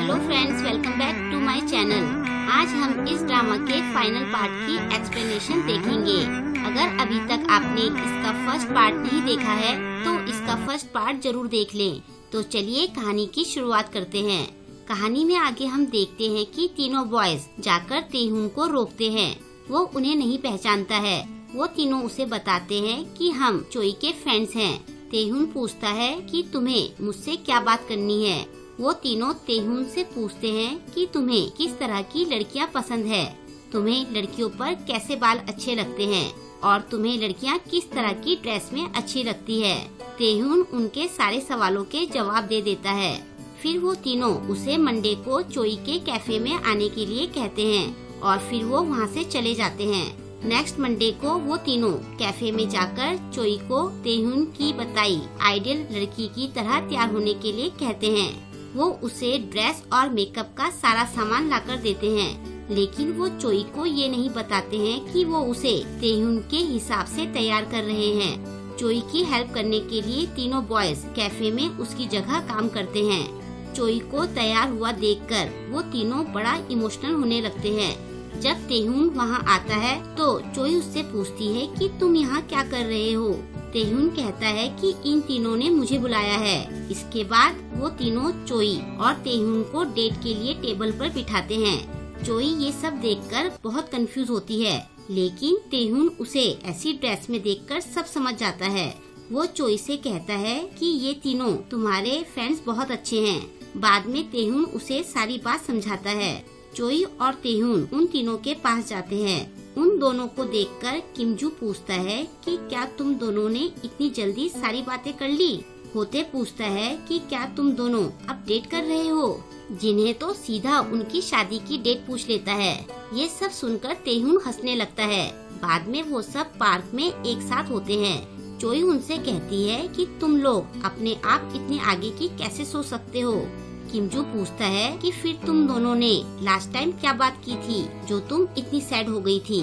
Hello friends, welcome back to my channel. आज हम इस ड्रामा के फाइनल पार्ट की एक्सप्लेनेशन देखेंगे। अगर अभी तक आपने इसका फर्स्ट पार्ट नहीं देखा है तो इसका फर्स्ट पार्ट जरूर देख लें। तो चलिए कहानी की शुरुआत करते हैं। कहानी में आगे हम देखते हैं कि तीनों बॉयज जाकर तेहुन को रोकते हैं। वो उन्हें नहीं पहचानता है। वो तीनों उसे बताते हैं कि हम चोई के फ्रेंड्स हैं। तेहुन पूछता है कि तुम्हें मुझसे क्या बात करनी है। वो तीनों तेहुन से पूछते हैं कि तुम्हें किस तरह की लड़कियां पसंद है, तुम्हें लड़कियों पर कैसे बाल अच्छे लगते हैं और तुम्हें लड़कियां किस तरह की ड्रेस में अच्छी लगती है। तेहुन उनके सारे सवालों के जवाब दे देता है। फिर वो तीनों उसे मंडे को चोई के कैफे में आने के लिए कहते हैं और फिर वो वहाँ से चले जाते हैं। नेक्स्ट मंडे को वो तीनों कैफे में जाकर चोई को तेहुन की बताई आइडियल लड़की की तरह तैयार होने के लिए कहते हैं। वो उसे ड्रेस और मेकअप का सारा सामान लाकर देते हैं, लेकिन वो चोई को ये नहीं बताते हैं कि वो उसे तेहुन के हिसाब से तैयार कर रहे हैं। चोई की हेल्प करने के लिए तीनों बॉयज कैफे में उसकी जगह काम करते हैं। चोई को तैयार हुआ देखकर वो तीनों बड़ा इमोशनल होने लगते हैं। जब तेहुन वहाँ आता है तो चोई उससे पूछती है कि तुम यहाँ क्या कर रहे हो। तेहुन कहता है कि इन तीनों ने मुझे बुलाया है। इसके बाद वो तीनों चोई और तेहुन को डेट के लिए टेबल पर बिठाते हैं। चोई ये सब देखकर बहुत कंफ्यूज होती है, लेकिन तेहुन उसे ऐसी ड्रेस में देखकर सब समझ जाता है। वो चोई से कहता है कि ये तीनों तुम्हारे फ्रेंड्स बहुत अच्छे हैं। बाद में तेहुन उसे सारी बात समझाता है। चोई और तेहुन उन तीनों के पास जाते हैं। उन दोनों को देखकर किमजू पूछता है कि क्या तुम दोनों ने इतनी जल्दी सारी बातें कर ली। होते पूछता है कि क्या तुम दोनों अब डेट कर रहे हो, जिन्हें तो सीधा उनकी शादी की डेट पूछ लेता है। ये सब सुनकर तेहुन हंसने लगता है। बाद में वो सब पार्क में एक साथ होते हैं। चोई उनसे कहती है कि तुम लोग अपने आप इतने आगे की कैसे सोच सकते हो। किमजू पूछता है कि फिर तुम दोनों ने लास्ट टाइम क्या बात की थी जो तुम इतनी सैड हो गई थी।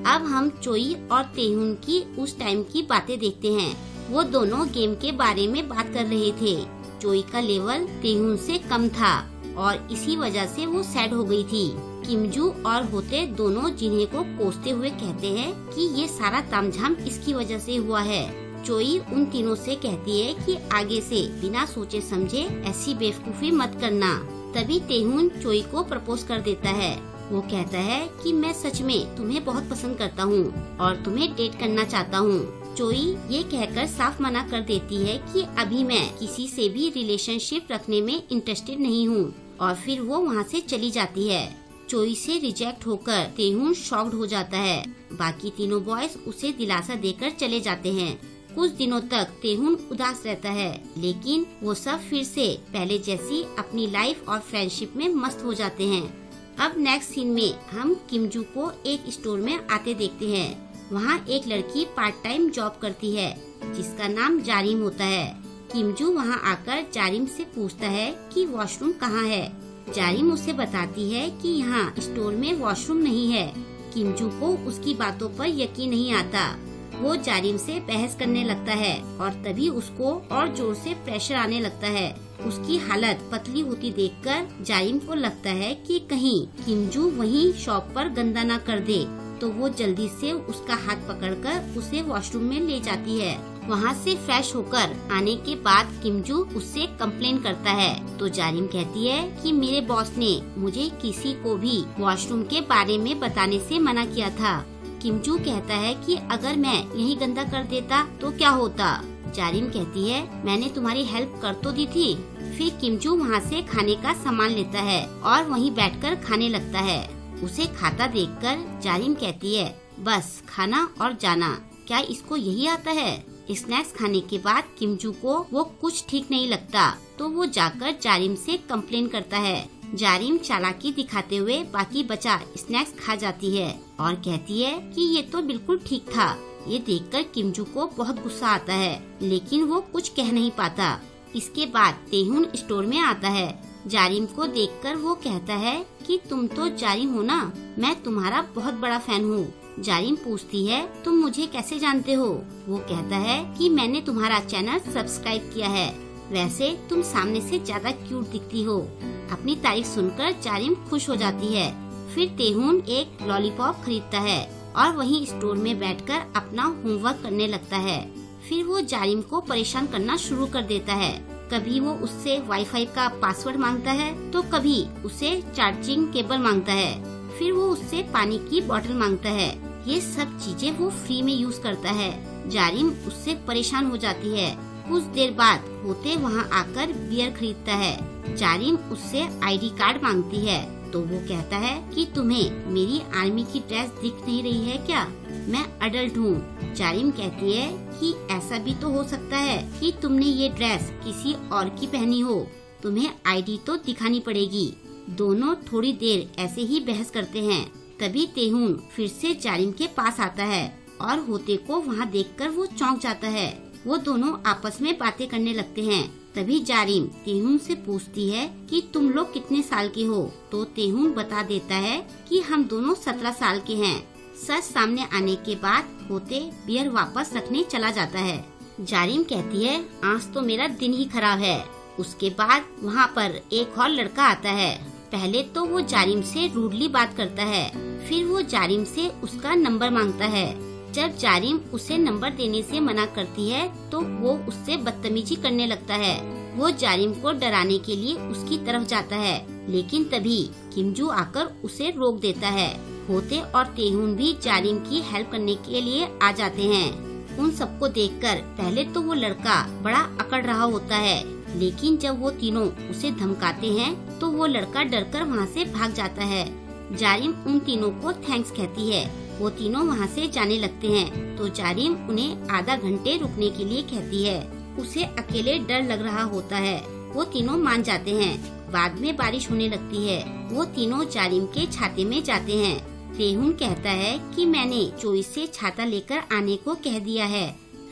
अब हम चोई और तेहुन की उस टाइम की बातें देखते हैं। वो दोनों गेम के बारे में बात कर रहे थे। चोई का लेवल तेहुन से कम था और इसी वजह से वो सैड हो गई थी। किमजू और होते दोनों जिन्हें को कोसते हुए कहते हैं कि ये सारा तामझाम इसकी वजह से हुआ है। चोई उन तीनों से कहती है कि आगे से बिना सोचे समझे ऐसी बेवकूफी मत करना। तभी तेहुन चोई को प्रपोज कर देता है। वो कहता है कि मैं सच में तुम्हें बहुत पसंद करता हूँ और तुम्हें डेट करना चाहता हूँ। चोई ये कहकर साफ मना कर देती है कि अभी मैं किसी से भी रिलेशनशिप रखने में इंटरेस्टेड नहीं हूँ और फिर वो वहाँ से चली जाती है। चोई से रिजेक्ट होकर तेहुन शॉक्ड हो जाता है। बाकी तीनों बॉयज उसे दिलासा देकर चले जाते हैं। कुछ दिनों तक तेहुन उदास रहता है, लेकिन वो सब फिर से पहले जैसी अपनी लाइफ और फ्रेंडशिप में मस्त हो जाते हैं। अब नेक्स्ट सीन में हम किमजू को एक स्टोर में आते देखते हैं। वहाँ एक लड़की पार्ट टाइम जॉब करती है जिसका नाम जारिम होता है। किमजू वहाँ आकर जारिम से पूछता है कि वॉशरूम कहाँ है। जारिम उसे बताती है कि यहाँ स्टोर में वॉशरूम नहीं है। किमजू को उसकी बातों पर यकीन नहीं आता। वो जारिम से बहस करने लगता है और तभी उसको और जोर से प्रेशर आने लगता है। उसकी हालत पतली होती देखकर जारिम को लगता है कि कहीं किमजू वहीं शॉप पर गंदा न कर दे, तो वो जल्दी से उसका हाथ पकड़कर उसे वॉशरूम में ले जाती है। वहाँ से फ्रेश होकर आने के बाद किमजू उससे कंप्लेन करता है तो जारिम कहती है कि मेरे बॉस ने मुझे किसी को भी वॉशरूम के बारे में बताने से मना किया था। किमजू कहता है कि अगर मैं यही गंदा कर देता तो क्या होता। जारिम कहती है मैंने तुम्हारी हेल्प कर तो दी थी। फिर किमजू वहाँ से खाने का सामान लेता है और वहीं बैठकर खाने लगता है। उसे खाता देखकर जारिम कहती है बस खाना और जाना, क्या इसको यही आता है। स्नैक्स खाने के बाद किमजू को वो कुछ ठीक नहीं लगता, तो वो जाकर जारिम से कंप्लेन करता है। जारिम चालाकी दिखाते हुए बाकी बचा स्नैक्स खा जाती है और कहती है कि ये तो बिल्कुल ठीक था। ये देखकर किमजू को बहुत गुस्सा आता है, लेकिन वो कुछ कह नहीं पाता। इसके बाद तेहुन स्टोर में आता है। जारिम को देखकर वो कहता है कि तुम तो जारिम हो ना, मैं तुम्हारा बहुत बड़ा फैन हूँ। जारिम पूछती है तुम मुझे कैसे जानते हो। वो कहता है कि मैंने तुम्हारा चैनल सब्सक्राइब किया है। वैसे तुम सामने से ज्यादा क्यूट दिखती हो। अपनी तारीफ सुनकर जारिम खुश हो जाती है। फिर तेहून एक लॉलीपॉप खरीदता है और वहीं स्टोर में बैठकर अपना होमवर्क करने लगता है। फिर वो जारिम को परेशान करना शुरू कर देता है। कभी वो उससे वाईफाई का पासवर्ड मांगता है तो कभी उसे चार्जिंग केबल मांगता है। फिर वो उससे पानी की बोतल मांगता है। ये सब चीजें वो फ्री में यूज करता है। जारिम उससे परेशान हो जाती है। कुछ देर बाद होते वहाँ आकर बियर खरीदता है। जारिम उससे आईडी कार्ड मांगती है तो वो कहता है कि तुम्हें मेरी आर्मी की ड्रेस दिख नहीं रही है क्या? मैं अडल्ट हूँ। जारिम कहती है कि ऐसा भी तो हो सकता है कि तुमने ये ड्रेस किसी और की पहनी हो। तुम्हें आईडी तो दिखानी पड़ेगी। दोनों थोड़ी देर ऐसे ही बहस करते हैं। तभी तेहून फिर से जारिम के पास आता है और होते को वहाँ देखकर वो चौंक जाता है। वो दोनों आपस में बातें करने लगते हैं। तभी जारिम तेहून से पूछती है कि तुम लोग कितने साल के हो? तो तेहून बता देता है कि हम दोनों 17 साल के हैं। सच सामने आने के बाद होते बियर वापस रखने चला जाता है। जारिम कहती है आज तो मेरा दिन ही खराब है। उसके बाद वहाँ पर एक और लड़का आता है। पहले तो वो जारिम से रूडली बात करता है। फिर वो जारिम से उसका नंबर मांगता है। जब जारिम उसे नंबर देने से मना करती है तो वो उससे बदतमीजी करने लगता है। वो जारिम को डराने के लिए उसकी तरफ जाता है, लेकिन तभी किमजू आकर उसे रोक देता है। होते और तेहून भी जारिम की हेल्प करने के लिए आ जाते हैं। उन सबको देखकर पहले तो वो लड़का बड़ा अकड़ रहा होता है, लेकिन जब वो तीनों उसे धमकाते हैं तो वो लड़का डरकर वहाँ से भाग जाता है। जारिम उन तीनों को थैंक्स कहती है। वो तीनों वहाँ से जाने लगते हैं तो जारिम उन्हें आधा घंटे रुकने के लिए कहती है। उसे अकेले डर लग रहा होता है। वो तीनों मान जाते हैं। बाद में बारिश होने लगती है। वो तीनों जारिम के छाते में जाते हैं। तेहून कहता है कि मैंने चोई से छाता लेकर आने को कह दिया है।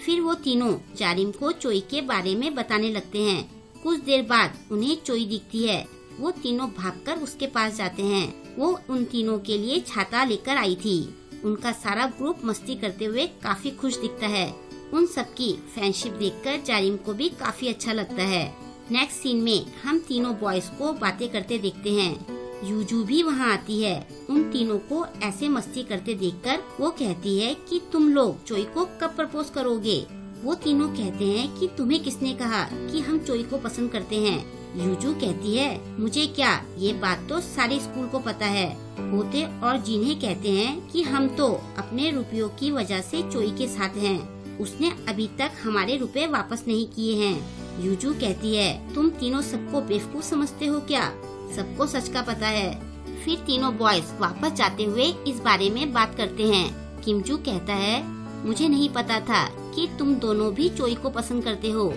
फिर वो तीनों जारिम को चोई के बारे में बताने लगते हैं। कुछ देर बाद उन्हें चोई दिखती है। वो तीनों भागकर उसके पास जाते हैं। वो उन तीनों के लिए छाता लेकर आई थी। उनका सारा ग्रुप मस्ती करते हुए काफी खुश दिखता है। उन सबकी फ्रेंडशिप देखकर जारिम को भी काफी अच्छा लगता है। नेक्स्ट सीन में हम तीनों बॉयज को बातें करते देखते हैं। यूजू भी वहाँ आती है। उन तीनों को ऐसे मस्ती करते देखकर वो कहती है कि तुम लोग चोई को कब प्रपोज करोगे? वो तीनों कहते हैं कि तुम्हें किसने कहा कि हम चोई को पसंद करते हैं? यूजू कहती है मुझे क्या, ये बात तो सारे स्कूल को पता है। होते और जिन्हें कहते हैं कि हम तो अपने रुपयों की वजह से चोई के साथ हैं। उसने अभी तक हमारे रुपए वापस नहीं किए हैं। यूजू कहती है तुम तीनों सबको बेवकूफ समझते हो क्या? सबको सच का पता है। फिर तीनों बॉयज वापस जाते हुए इस बारे में बात करते हैं। किमजू कहता है मुझे नहीं पता था कि तुम दोनों भी चोई को पसंद करते हो।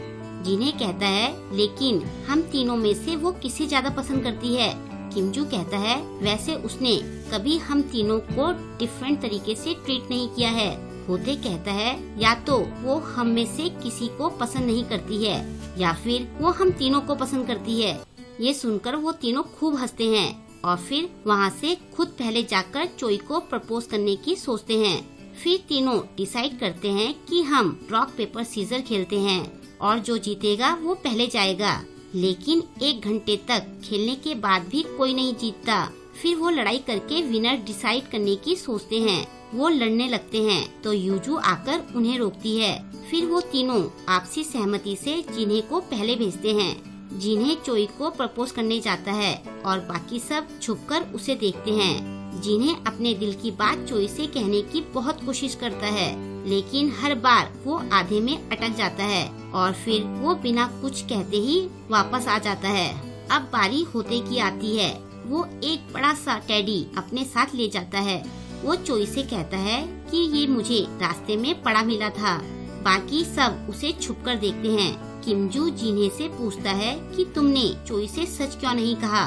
जिन्हें कहता है लेकिन हम तीनों में से वो किसे ज्यादा पसंद करती है? किमजू कहता है वैसे उसने कभी हम तीनों को डिफरेंट तरीके से ट्रीट नहीं किया है। होते कहता है या तो वो हम में से किसी को पसंद नहीं करती है या फिर वो हम तीनों को पसंद करती है। ये सुनकर वो तीनों खूब हंसते हैं और फिर वहाँ से खुद पहले जाकर चोई को प्रपोज करने की सोचते हैं। फिर तीनों डिसाइड करते हैं कि हम रॉक पेपर सीजर खेलते हैं और जो जीतेगा वो पहले जाएगा। लेकिन 1 घंटे तक खेलने के बाद भी कोई नहीं जीतता। फिर वो लड़ाई करके विनर डिसाइड करने की सोचते हैं। वो लड़ने लगते हैं तो यूजू आकर उन्हें रोकती है। फिर वो तीनों आपसी सहमति से जिन्हें को पहले भेजते हैं। जिन्हें चोई को प्रपोज करने जाता है और बाकी सब छुपकर उसे देखते हैं। जिन्हें अपने दिल की बात चोई से कहने की बहुत कोशिश करता है, लेकिन हर बार वो आधे में अटक जाता है और फिर वो बिना कुछ कहते ही वापस आ जाता है। अब बारी होते की आती है। वो एक बड़ा सा टेडी अपने साथ ले जाता है। वो चोई से कहता है कि ये मुझे रास्ते में पड़ा मिला था। बाकी सब उसे छुपकर देखते हैं। किमजू जिन्हें से पूछता है कि तुमने चोई से सच क्यों नहीं कहा?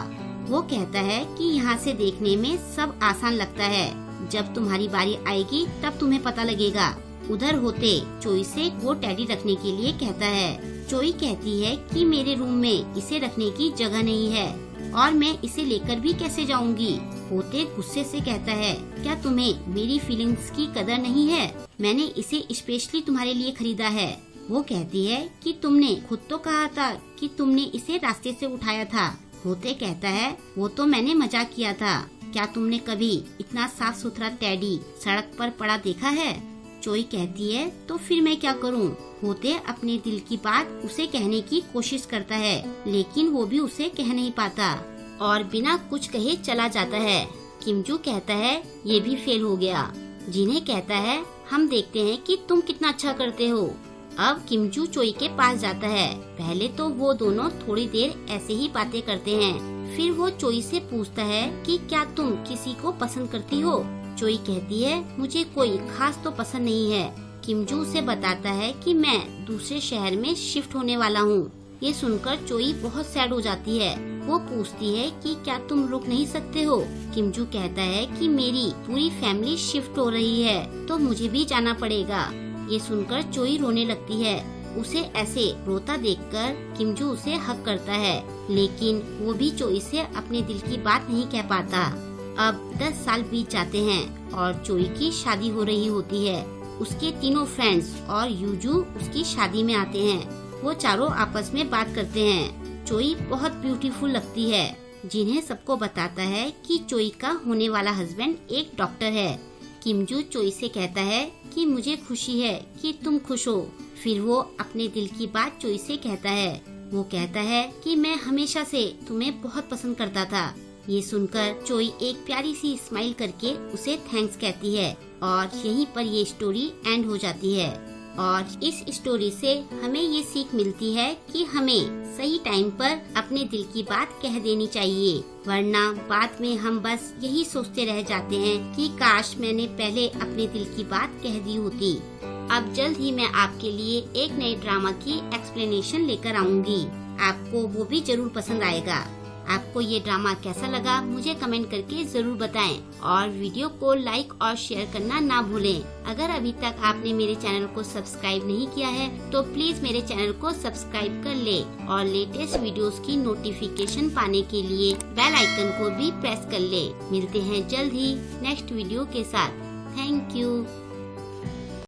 वो कहता है कि यहाँ से देखने में सब आसान लगता है, जब तुम्हारी बारी आएगी तब तुम्हें पता लगेगा। उधर होते चोई से वो टेडी रखने के लिए कहता है। चोई कहती है कि मेरे रूम में इसे रखने की जगह नहीं है और मैं इसे लेकर भी कैसे जाऊंगी। होते गुस्से से कहता है क्या तुम्हें मेरी फीलिंग्स की कदर नहीं है? मैंने इसे स्पेशली तुम्हारे लिए खरीदा है। वो कहती है कि तुमने खुद तो कहा था कि तुमने इसे रास्ते से उठाया था। होते कहता है वो तो मैंने मजाक किया था, क्या तुमने कभी इतना साफ सुथरा टेडी सड़क पर पड़ा देखा है? चोई कहती है तो फिर मैं क्या करूं? होते अपने दिल की बात उसे कहने की कोशिश करता है, लेकिन वो भी उसे कह नहीं पाता और बिना कुछ कहे चला जाता है। किमजू कहता है ये भी फेल हो गया। जिन्हें कहता है हम देखते हैं कि तुम कितना अच्छा करते हो। अब किमजू चोई के पास जाता है। पहले तो वो दोनों थोड़ी देर ऐसे ही बातें करते हैं। फिर वो चोई से पूछता है कि क्या तुम किसी को पसंद करती हो? चोई कहती है मुझे कोई खास तो पसंद नहीं है। किमजू उसे बताता है कि मैं दूसरे शहर में शिफ्ट होने वाला हूँ। ये सुनकर चोई बहुत सैड हो जाती है। वो पूछती है कि क्या तुम रुक नहीं सकते हो? किमजू कहता है कि मेरी पूरी फैमिली शिफ्ट हो रही है तो मुझे भी जाना पड़ेगा। ये सुनकर चोई रोने लगती है। उसे ऐसे रोता देखकर किमजू उसे हक करता है, लेकिन वो भी चोई से अपने दिल की बात नहीं कह पाता। अब 10 साल बीत जाते हैं और चोई की शादी हो रही होती है। उसके तीनों फ्रेंड्स और यूजू उसकी शादी में आते हैं। वो चारों आपस में बात करते हैं। चोई बहुत ब्यूटीफुल लगती है। जिन्हें सबको बताता है कि चोई का होने वाला हस्बैंड एक डॉक्टर है। किमजू चोई से कहता है कि मुझे खुशी है कि तुम खुश हो। फिर वो अपने दिल की बात चोई से कहता है। वो कहता है कि मैं हमेशा से तुम्हें बहुत पसंद करता था। ये सुनकर चोई एक प्यारी सी स्माइल करके उसे थैंक्स कहती है और यहीं पर ये स्टोरी एंड हो जाती है। और इस स्टोरी से हमें ये सीख मिलती है कि हमें सही टाइम पर अपने दिल की बात कह देनी चाहिए, वरना बाद में हम बस यही सोचते रह जाते हैं कि काश मैंने पहले अपने दिल की बात कह दी होती। अब जल्द ही मैं आपके लिए एक नए ड्रामा की एक्सप्लेनेशन लेकर आऊंगी। आपको वो भी जरूर पसंद आएगा। आपको ये ड्रामा कैसा लगा मुझे कमेंट करके जरूर बताएं और वीडियो को लाइक और शेयर करना ना भूलें। अगर अभी तक आपने मेरे चैनल को सब्सक्राइब नहीं किया है तो प्लीज मेरे चैनल को सब्सक्राइब कर ले और लेटेस्ट वीडियोस की नोटिफिकेशन पाने के लिए बेल आइकन को भी प्रेस कर ले। मिलते हैं जल्द ही नेक्स्ट वीडियो के साथ। Thank you.